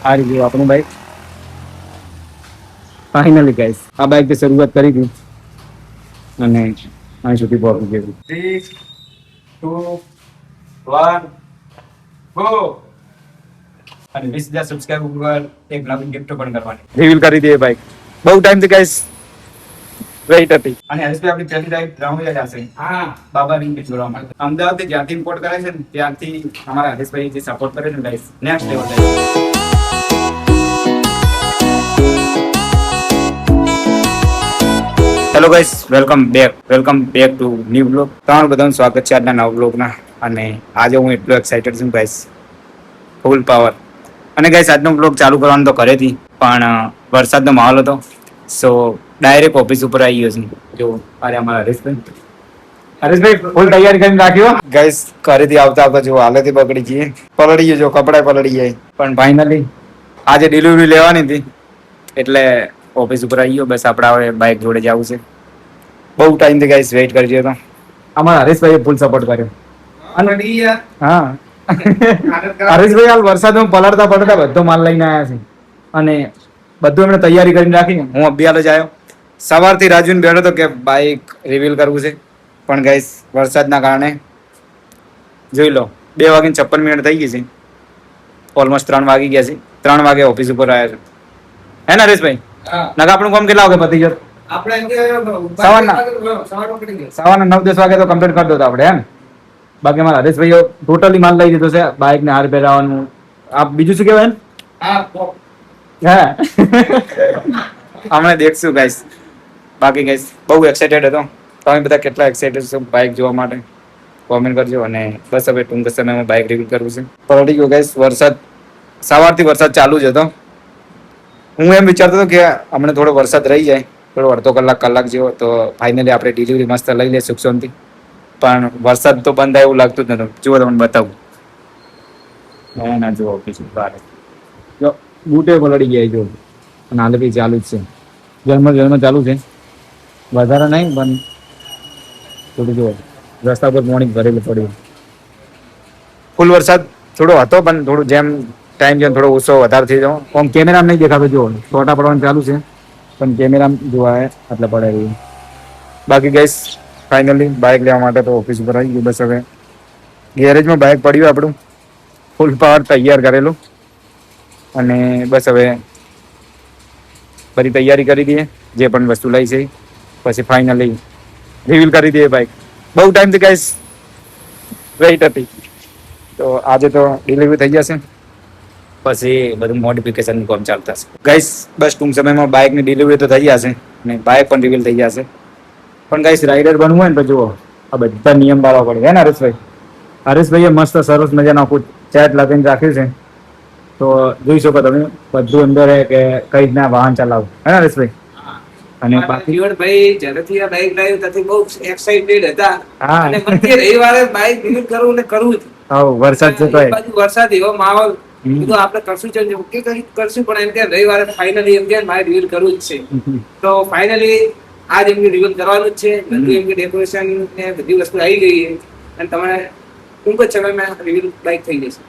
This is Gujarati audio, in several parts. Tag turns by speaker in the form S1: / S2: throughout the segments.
S1: આ રીતે આપણું બાઇક ફાઇનલી ગાઈસ આ બાઇક થી શરૂઆત કરી હતી અને અહીં સુધી પહોંચી ગયું. 3 2 1 ગો. અને 20,000 સબસ્ક્રાઇબર ઉપર એક નવી ગિફ્ટ પણ કરવાની રિવીલ કરી દઈએ બાઇક. બહુ ટાઈમ થી ગાઈસ વેઇટ હતી. અને હરીશભાઈ આપણી પહેલી રાઈડ રાઉન્ડ જ હશે. હા, બાબા રિંગ જોડવા માટે અમદાવાદ થી જ્યાંથી ઇમ્પોર્ટ કરે છે ને ત્યાંથી અમારા હરીશભાઈ જે સપોર્ટ કરે છે ગાઈસ નેક્સ્ટ લેવલ છે. Hello guys, welcome back to new blog. તમારું બધાનું સ્વાગત છે આજના નવા બ્લોગના. અને આજે હું એટલો એક્સાઇટેડ છું ગાઈસ, ફૂલ પાવર. અને ગાઈસ આજનો બ્લોગ ચાલુ કરવાનો તો ઘરેથી, પણ વરસાદનો માહોલ હતો, સો ડાયરેક્ટ ઓફિસ ઉપર આવી ગયો છું. જો અરે અમારા હરેશભાઈ ફૂલ તૈયારી કરીને રાખ્યો ગાઈસ. ઘરેથી આવતા આવતા જો હાલત બગડી ગઈ, પલળી ગયો, જો કપડા પલળી જાય. પણ ફાઇનલી આજે ડિલિવરી લેવાની હતી એટલે ઓફિસ ઉપર આવી ગયો. બસ આપણે હવે બાઇક જોડે જવું છે. બહુ ટાઈમ થી ગાઈસ વેઇટ કરી રહ્યો હતો. અમારા હરેશભાઈએ ફૂલ સપોર્ટ કર્યો. હા હરેશભાઈ હાલ વરસાદમાં પલળતા બધો માલ લઈને આવ્યા છે અને બધું એમણે તૈયારી કરીને રાખી. હું અભિયાલ જ આવ્યો. સવારથી રાજુને બેઠો હતો કે બાઇક રિવીલ કરવું છે, પણ ગાઈસ વરસાદના કારણે જોઈ લો 2:56 થઈ ગઈ છે. ઓલમોસ્ટ 3 વાગી ગયા છે. 3 વાગે ઓફિસ ઉપર આવ્યા છે. હે ને હરેશભાઈ? નકા આપણું કામ કેટલા વાગે પતી જતું? સવારના 9-10 વાગે તો કમ્પ્લીટ કરી દો આપણે. હે ને? બાકી અમારા હરેશભાઈઓ ટોટલી માલ લઈ દીધો છે. બાઇક ને હાર પહેરાવાનું, આ બીજું શું કહેવાય? હા હમણાં દેખશું ગાઈસ. બાકી ગાઈસ બહુ એક્સાઇટેડ હતો. તમે બધા કેટલા એક્સાઇટેડ છો બાઇક જોવા માટે કોમેન્ટ કરજો. અને બસ હવે ટૂંક સમયમાં બાઇક રિવ્યુ કરવું છે. પલટી ગયો ગાઈસ. વરસાદ સવારથી વરસાદ ચાલુ જ હતો. હું એમ વિચારતો હતો કે હમણાં થોડો વરસાદ રહી જાય, થોડો અડધો કલાક જેવો, તો ફાઇનલી આપણે ડિલિવરી મસ્ત લઈ લઈએ સુખ શાંતિ. પણ વરસાદ તો બંધ થાય એવું લાગતું જ નતું. જુઓ તમને બતાવું. ના જુઓ ઓફિસ બહાર જો બૂટે પલળી ગયા જો. અને હાલ બી ચાલુ જ છે. જન્મ ચાલુ છે. વધારે નહીં પણ થોડું જુઓ રસ્તા પર મોર્નિંગ ભરેલું પડ્યું. ફૂલ વરસાદ થોડો હતો પણ થોડું જેમ ટાઈમ જેમ થોડો ઓછો વધારે થઈ જાવ. આમ કેમેરામાં નહીં દેખાતો. જુઓ છોટા પડવાનું ચાલુ છે પણ કેમેરામાં જોવા એટલે પડે રહ્યું. બાકી ગાઈસ ફાઇનલી બાઇક લેવા માટે તો ઓફિસ ઉપર આવી ગયું. બસ હવે ગેરેજમાં બાઇક પડ્યું આપણું ફૂલ પાવર તૈયાર કરેલું. અને બસ હવે બધી તૈયારી કરી દઈએ. જે પણ વસ્તુ લઈ છે પછી ફાઇનલી રિવીલ કરી દઈએ બાઇક. બહુ ટાઈમથી ગાઈસ વેઇટ હતી. તો આજે તો ડિલિવરી થઈ જશે, પછી બધું મોડિફિકેશનનું કામ ચાલુ થશે ગાઈસ. બસ ટૂંક સમયમાં બાઇકની ડિલિવરી તો થઈ જશે અને બાઇક પણ રિવીલ થઈ જશે. પણ ગાઈસ રાઇડર બનવું હોય ને તો જુઓ આ બધા નિયમ પાળવા પડે. હે ને હરેશભાઈ? હરેશભાઈએ મસ્ત સરસ મજાનું આખું ચેટ લખીને રાખ્યું છે. તો જોઈ શકો તમે બધું અંદર કે કઈ રીતના વાહન ચલાવવું. હે ને હરેશભાઈ? અને બાકી
S2: ભાઈ જ્યારેથી આ બાઇક લાવ્યું ત્યાંથી બહુ એક્સાઇટેડ હતા. અને પછી રવિવારે બાઇક રિવ્યુ કરવું ને કરવું જ.
S1: હા વરસાદ છે તો
S2: વરસાદ એવો માહોલ કીધું આપણે કરશું છે કે કઈ કરશું, પણ એમ કે રવિવારે ફાઇનલી એમ કે મારે રિવ્યુ કરવું જ છે. તો ફાઇનલી આજ એમની રિવ્યુ કરવાનું જ છે. બધું એમની ડેકોરેશન ને બધી વસ્તુ આવી ગઈ છે અને તમારે ટૂંક જ સમયમાં રિવ્યુ બાઇક થઈ જશે.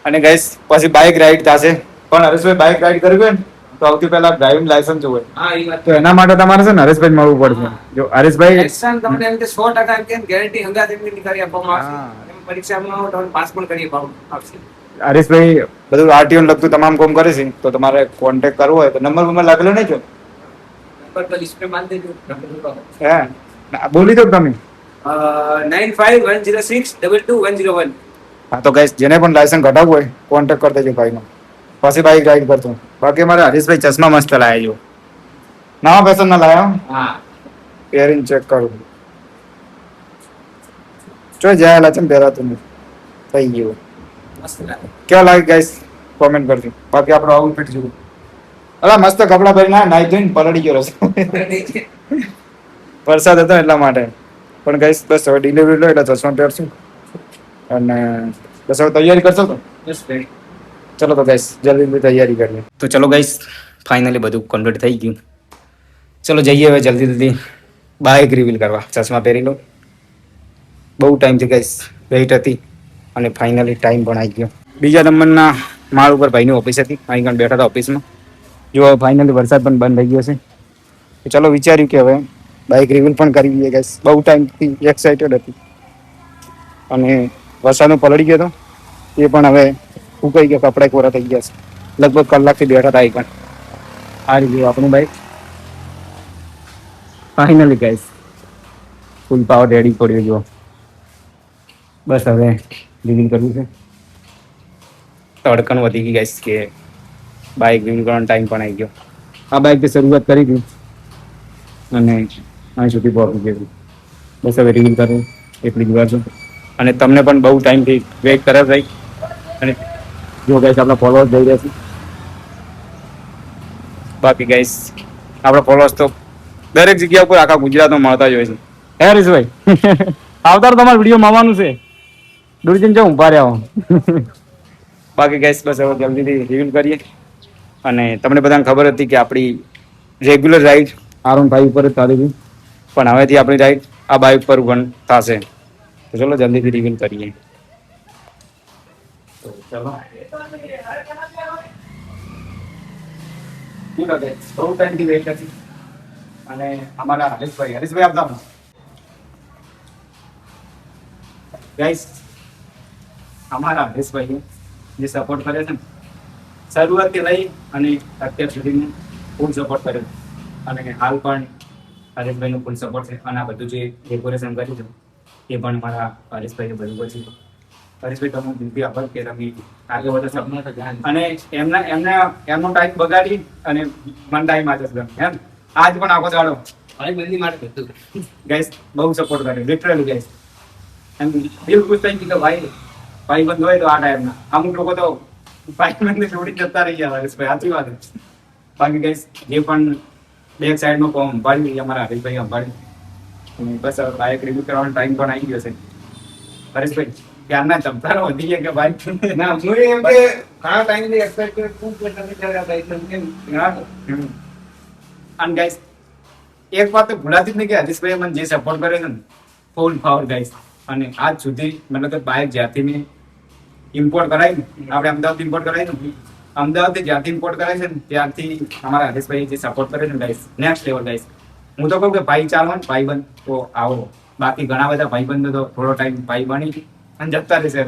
S1: અને ગાઈસ પછી બાઇક રાઈડ થશે. પણ હરેશભાઈ બાઇક રાઈડ કરવી હોય ને તો સૌથી પહેલા ડ્રાઇવિંગ લાયસન્સ જોઈએ.
S2: હા એ વાત
S1: તો એના માટે તમારે છે ને હરેશભાઈ મળવું પડશે. જો હરેશભાઈ
S2: લાયસન્સ તમને એમ કે 100% એમ કે ગેરંટી હંગાત એમની કરી આપવામાં આવશે. પરીક્ષામાં તમને પાસ પણ કરી આપવામાં આવશે.
S1: હરેશભાઈ બધું આરટીઓ ને લગતું તમામ કામ કરે છે. તો તમારે કોન્ટેક્ટ કરવો હોય તો નંબર લાગેલો નહીં છો?
S2: નંબર પર ડિસ્પ્લે મારી દેજો.
S1: હે બોલી દો તમે
S2: 9510622101.
S1: હા તો ગાઈસ જેને પણ લાયસન્સ કઢાવવું હોય કોન્ટેક્ટ કરી દેજો ભાઈનો. પછી બાઇક રાઈડ કરતો. બાકી મારે હરીશભાઈ ચશ્મા મસ્ત લાયા જો. નવા ફેશન ના લાયા.
S2: હા
S1: પહેરીને ચેક કરું. જો જાય ચમ પહેરાતું નથી. થઈ ગયું.
S2: મસ્ત લાગે.
S1: કેવા લાગે ગાઈસ કોમેન્ટ કરજો. બાકી આપણો આઉટફિટ જુઓ. અલા મસ્ત કપડા પહેરીને નાઈ ધોઈને પલળી ગયો રસ્તો. વરસાદ હતો એટલા માટે. પણ ગાઈસ બસ હવે ડિલિવરી લો એટલે ચશ્મા પહેરશું અને બસ હવે તૈયારી કરશો તો
S2: બસ ભાઈ
S1: ચલો. તો ગાઈસ જલ્દી તૈયારી કરીએ. તો ચલો ગાઈસ ફાઇનલી બધું કમ્પ્લીટ થઈ ગયું. ચલો જઈએ હવે જલ્દી બાઇક રિવીલ કરવા. ચશ્મા પહેરી લો. બહુ ટાઈમથી ગાઈસ વેઇટ હતી અને ફાઇનલી ટાઈમ પણ આવી ગયો. બીજા નંબરના માળ ઉપર ભાઈની ઓફિસ હતી, અહીં આગળ બેઠા હતા ઓફિસમાં. જો ફાઇનલી વરસાદ પણ બંધ થઈ ગયો છે. તો ચલો વિચાર્યું કે હવે બાઇક રિવ્યુ પણ કરી દઈએ ગાઈસ. બહુ ટાઈમથી એક્સાઇટેડ હતી અને વરસાદનો પલળી ગયો હતો એ પણ હવે સુકાઈ ગયો, કપડા કોરા થઈ ગયા છે. લગભગ કલાકથી બેઠા હતા અહીં. આ રીતે આપણું બાઇક ફાઇનલી ગાઈસ ફૂલ પાવર રેડી પડ્યો. જો બસ હવે રિવ્યુ કરવું છે. તડકણ વધી ગઈ ગાઈસ કે બાઇક રિવ્યુ કરવાનો ટાઈમ પણ આવી ગયો. આ બાઇકથી શરૂઆત કરી હતી અને અહીં સુધી પહોંચી ગયું. બસ હવે રિવ્યુ કરું એટલી જ વાર છે. અને તમને પણ બહુ ટાઈમથી વેઇટ કરે ભાઈ. અને જો ગાઈસ આપણા ફોલોઅર્સ જઈ રહ્યા છે. બાકી ગાઈસ આપણા ફોલોઅર્સ તો દરેક જગ્યા ઉપર આખા ગુજરાતમાં મળતા જ હોય છે. હે હરીશભાઈ આવતા તમારા વિડીયો આવવાનું છે. દૂરજીને જો ઊભા રહ્યા હો. બાકી ગાઈસ બસ હવે જલ્દીથી રિવ્યુ કરીએ. અને તમને બધાને ખબર હતી કે આપણી રેગ્યુલર રાઈડ R15 ઉપર જ ચાલી હતી, પણ હવેથી આપણી રાઈડ આ બાઇક પર પણ થશે. તો ચલો જલ્દીથી રિવ્યુ કરીએ. તો ચલો બહુ ટાઈમથી વેઇટ હતી અને અમારા હરીશભાઈ આપતા ગાઈસ અમારા હરીશભાઈએ જે સપોર્ટ કરે છે ને શરૂઆતથી લઈ અને અત્યાર સુધીનો ફૂલ સપોર્ટ કર્યો અને હાલ પણ હરીશભાઈનો ફૂલ સપોર્ટ છે. અને આ બધું જે ડેકોરેશન કર્યું છે એ પણ મારા હરીશભાઈએ બધું પછી હરીશભાઈ તમે દિલથી આભાર કે તમે આગળ વધે સપનું અને એમનો ટાઈમ બગાડી અને મન ટાઈમ આજે એમ આજ પણ આખો દાડો
S2: ભાઈબંધી માટે બધું
S1: ગાઈસ બહુ સપોર્ટ કર્યો લિટરલી ગાઈસ. એમ દિલ ખુશ થઈ ગયું કે ભાઈબંધ હોય તો આ ટાઈમના. અમુક લોકો તો ભાઈબંધને છોડી જતા રહી ગયા હરીશભાઈ, સાચી વાત છે. બાકી ગાઈસ જે પણ બેક સાઈડમાં કોમ સંભાળ્યું અમારા હરીશભાઈ સંભાળ્યું. બસ હવે બાઇક રિવ્યુ કરવાનો ટાઈમ પણ આવી ગયો છે. હરીશભાઈ ક્યારના ચમકારો વધી ગયા કે ભાઈ
S2: ના હું એમ કે ઘણા ટાઈમથી એક્સપેક્ટ કરે ખૂબ તમે ત્યારે આ બાઈક કેમ
S1: અને ગાઈસ એક વાત તો ભૂલાતી જ નહીં કે હરીશભાઈ મને જે સપોર્ટ કરે છે ને ફૂલ પાવર ગાઈસ. અને આજ સુધી મતલબ કે બાઇક જ્યાંથી મેં ઇમ્પોર્ટ કરાવી ને આપણે અમદાવાદ ઇમ્પોર્ટ કરાવી ને અમદાવાદથી જ્યાંથી ઇમ્પોર્ટ કરાવી છે ને ત્યારથી અમારા હરીશભાઈ જે સપોર્ટ કરે છે ગાઈસ નેક્સ્ટ લેવલ ગાઈસ. હું તો કહું કે ભાઈ ચાલો ને ભાઈબંધ તો આવો. બાકી ઘણા બધા ભાઈબંધો તો થોડો ટાઈમ ભાઈ બની અને જતા રહેશે.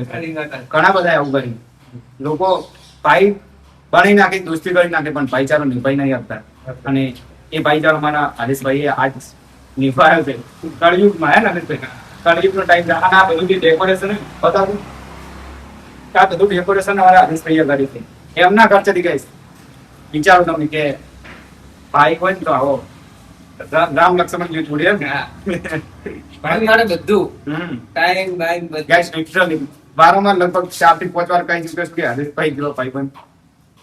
S1: ઘણા બધા આવું કરી લોકો ભાઈ બની નાખે, દોસ્તી કરી નાખે, પણ ભાઈચારો નિભાઈ નહીં આપતા. અને એ ભાઈચારો મારા હરીશભાઈએ આજ નિભાવ્યો છે કળયુગમાં. હે ને હરીશભાઈ કળયુગનો ટાઈમ આ બધું જે ડેકોરેશન બતાવું આ બધું ડેકોરેશન અમારા હરીશભાઈએ કર્યું છે એમના ખર્ચેથી ગઈશ. વિચારો તમે કે ભાઈ હોય ને તો આવો રામ લક્ષ્મણ જે જોડે એમ
S2: ભાઈ માટે બધું ટાઈમ બાઈક બધું
S1: ગાઈસ લિટરલી વારંવાર લગભગ 4 થી 5 વાર કઈ રિક્વેસ્ટ કે હરીશભાઈ ગયો ભાઈબંધ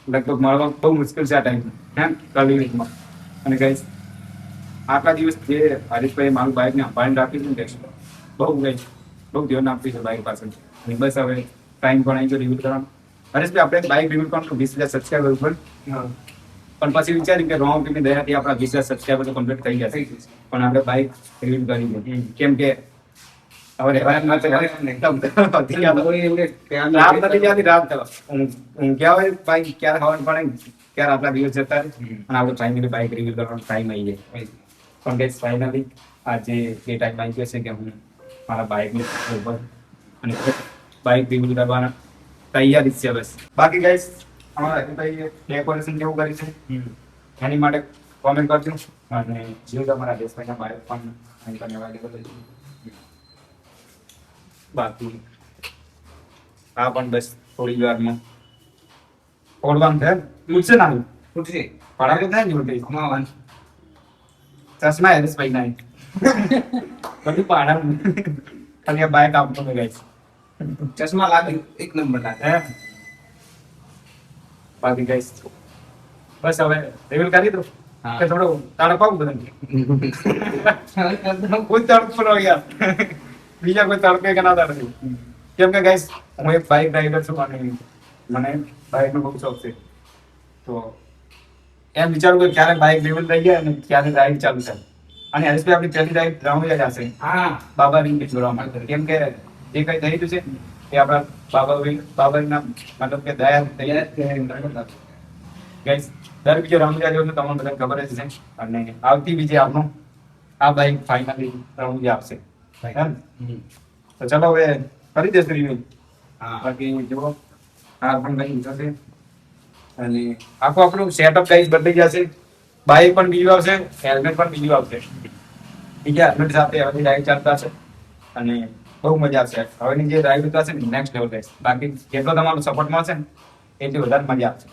S1: લગભગ મળવા બહુ મુશ્કેલ છે આ ટાઈમ એમ કલિયુગમાં. અને ગાઈસ આટલા દિવસ જે હરીશભાઈ મારું બાઇકને સંભાળીને રાખ્યું છે ને બહુ ગાઈસ બહુ ધ્યાન આપ્યું છે બાઇક પાછળ. અને બસ હવે ટાઈમ પણ આવી ગયો રિવ્યુ કરવાનો. હરેશભાઈ આપણે બાઇક રિવ્યુ કરવાનું 20,000 સબસ્ક્રાઈબર ઉપર પણ પછી વિચાર્યું કે રોંગ ની દયાથી આપણા 20,000 સબસ્ક્રાઈબર કમ્પ્લીટ થઈ ગયા પણ આપણે બાઇક રિવ્યુ કરી દીધી કેમ કે હવે રહેવાનું નથી. એકદમ રાત નથી જતી, રાત હું ક્યાં હોય બાઇક ક્યારે ખાવાનું પડે ક્યારે આપણા દિવસ જતા રહે અને આપણે ફાઇનલી બાઇક રિવ્યુ કરવાનો ટાઈમ આવી જાય. પણ ગાઈસ ફાઇનલી આજે એ ટાઈમ આવી ગયો છે કે હું મારા બાઇકની ઉપર અને બાઇક રિવ્યુ કરવાના તૈયારી છે બસ. બાકી ગાઈસ અમારા હરીશભાઈએ ડેકોરેશન કેવું કર્યું છે એની માટે કોમેન્ટ કરજો. અને જે તમારા દેશભાઈના બાઇક પણ અહીં પણ અવેલેબલ છે. બાકી આ પણ બસ થોડી વારમાં ફોડવાનું છે. પૂછશે ના
S2: ફૂટશે
S1: પડાવે થાય ને ઉલટી
S2: કમાવાનું
S1: ચશ્મા હરીશભાઈ ના બધું પાડા ખાલી આ બાઇક આપતો ને ગાઈસ
S2: ચશ્મા લાગે એક નંબર લાગે.
S1: બાકી ગાઈસ બસ હવે રિવીલ કરી દો કે થોડો તડપાવ બધું કોઈ તડપો યાર બીજા કોઈ તડપે કે ના તડપે કેમ કે ગાઈસ હું એક બાઇક ડ્રાઈવર છું અને મને બાઇકનો બહુ શોખ છે. તો એમ વિચારું કે ક્યારે બાઇક રિવીલ થઈ ગયા અને ક્યારે રાઈડ ચાલુ થાય. અને હરીશભાઈ આપણી પહેલી રાઈડ રાઉન્ડ જ હશે
S2: હા
S1: બાબા રીંગ જોડવા માટે કેમ કે જે કંઈ થઈ રહ્યું છે એ આપણા બાબાના મતલબ કે દયા ગાઈસ દર બીજો રમૂજા જેવું તો તમને બધાને ખબર જ છે અને આવતી બીજી આપણું આ બાઈક ફાઇનલી રમૂજા આવશે એમ તો ચલો હવે કરી દેશું રિવ્યુ બાકી જુઓ આ પણ કઈ થશે અને આખું આપણું સેટઅપ ગાઈસ બદલાઈ જશે બાઈક પણ બીજું આવશે હેલ્મેટ પણ બીજું આવશે બીજા હેલ્મેટ સાથે હવે રાઈડ ચાલતા છે અને બહુ મજા આવશે હવેની જે રાઈડ થશે ને નેક્સ્ટ લેવલ ગાઈસ બાકી જેટલો તમારો સપોર્ટ મળશે ને એટલી વધારે મજા આવશે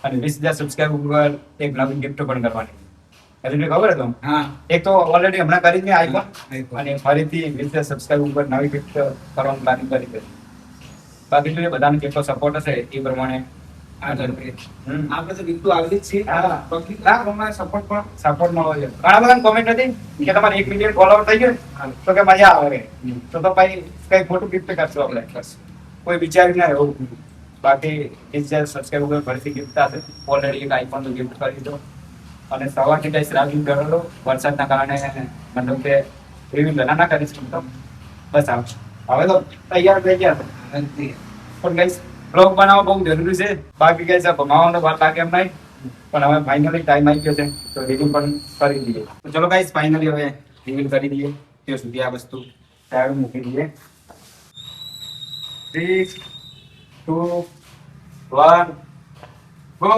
S1: અને 20,000 સબસ્ક્રાઇબર ઉપર એક નવી ગિફ્ટ પણ કરવાની એટલે તમને ખબર હતું એક તો ઓલરેડી હમણાં કરી મેં આઈફોન અને ફરીથી 20,000 સબસ્ક્રાઇબર ઉપર નવી ગિફ્ટ કરવાનું પ્લાનિંગ કરી છે બાકી જો બધાને જેટલો સપોર્ટ હશે એ પ્રમાણે
S2: આપણે તો બિલકુલ આગળ જ છીએ પબ્લિક ના પ્રમાણે
S1: સપોર્ટ મળવો જોઈએ ઘણા બધા કોમેન્ટ હતી કે તમારે 1 મિલિયન ફોલોવર થઈ ગયો તો કે મજા આવે તો ભાઈ કઈ ખોટું ગિફ્ટ કરશું આપણે કોઈ વિચારી ના એવું બાકી 20,000 સબસ્ક્રાઇબર ફરીથી ગિફ્ટ આપે ઓલરેડી એક આઈફોન નો ગિફ્ટ કરી દીધો અને સવારથી કઈ રાગી કરેલો વરસાદના કારણે મતલબ કે એવી ના કરી શકતો બસ હવે તો તૈયાર થઈ ગયા પણ ગાઈસ બ્લોગ બનાવવો બહુ જરૂરી છે બાકી ગાઈસ આ ભમાવાનો વાર લાગે એમ નહીં પણ હવે ફાઇનલી ટાઈમ આવી ગયો છે તો રિવ્યુ પણ કરી દઈએ તો ચલો ગાઈસ ફાઇનલી હવે રિવ્યુ કરી દઈએ ત્યાં સુધી આ વસ્તુ ટાયર મૂકી દઈએ 3 2 1 ગો